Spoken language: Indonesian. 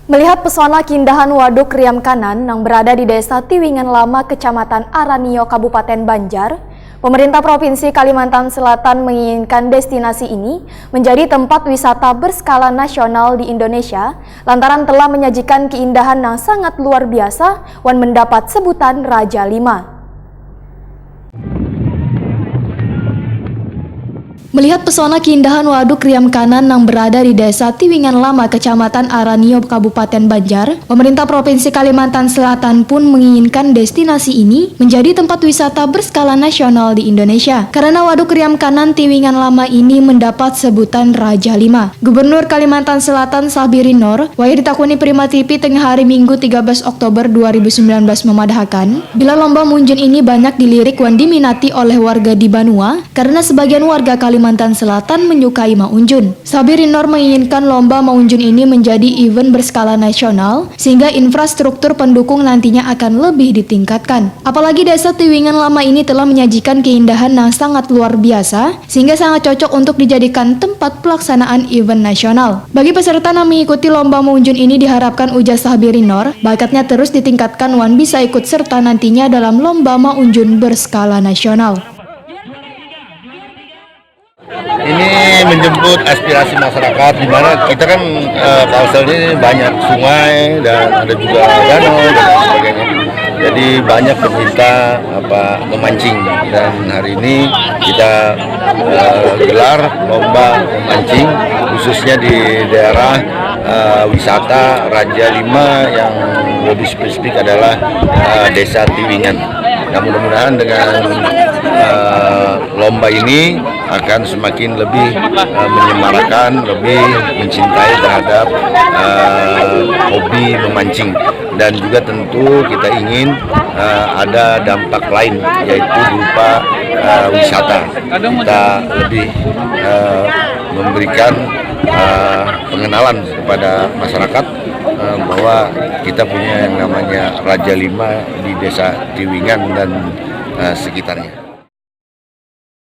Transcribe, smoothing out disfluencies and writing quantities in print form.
Melihat pesona keindahan Waduk Riam Kanan yang berada di Desa Tiwingan Lama, Kecamatan Aranio, Kabupaten Banjar, pemerintah Provinsi Kalimantan Selatan menginginkan destinasi ini menjadi tempat wisata berskala nasional di Indonesia lantaran telah menyajikan keindahan yang sangat luar biasa dan mendapat sebutan Raja Lima. Melihat pesona keindahan Waduk Riam Kanan yang berada di Desa Tiwingan Lama, Kecamatan Aranio, Kabupaten Banjar, pemerintah Provinsi Kalimantan Selatan pun menginginkan destinasi ini menjadi tempat wisata berskala nasional di Indonesia. Karena Waduk Riam Kanan Tiwingan Lama ini mendapat sebutan Raja Lima. Gubernur Kalimantan Selatan Sabirin Nur, waya ditakuni Prima TV tengah hari Minggu 13 Oktober 2019 memadahkan, bila lomba munjun ini banyak dilirik dan diminati oleh warga di Banua karena sebagian warga Kalimantan Selatan menyukai maunjun. Sabirin Nur menginginkan lomba maunjun ini menjadi event berskala nasional sehingga infrastruktur pendukung nantinya akan lebih ditingkatkan. Apalagi Desa Tiwingan Lama ini telah menyajikan keindahan yang sangat luar biasa sehingga sangat cocok untuk dijadikan tempat pelaksanaan event nasional. Bagi peserta yang mengikuti lomba maunjun ini diharapkan, ujar Sabirin Nur, bakatnya terus ditingkatkan dan bisa ikut serta nantinya dalam lomba maunjun berskala nasional. Ini menjemput aspirasi masyarakat, di mana kita kan Kalsel ini banyak sungai dan ada juga danau dan sebagainya. Jadi banyak pecinta memancing, dan hari ini kita gelar lomba memancing khususnya di daerah wisata Raja Lima yang lebih spesifik adalah Desa Tiwingan. Nah, mudah-mudahan dengan lomba ini akan semakin lebih menyemarakan, lebih mencintai terhadap hobi memancing, dan juga tentu kita ingin ada dampak lain, yaitu berupa wisata. Kita lebih memberikan pengenalan kepada masyarakat bahwa kita punya yang namanya Raja Lima di Desa Tiwingan dan sekitarnya.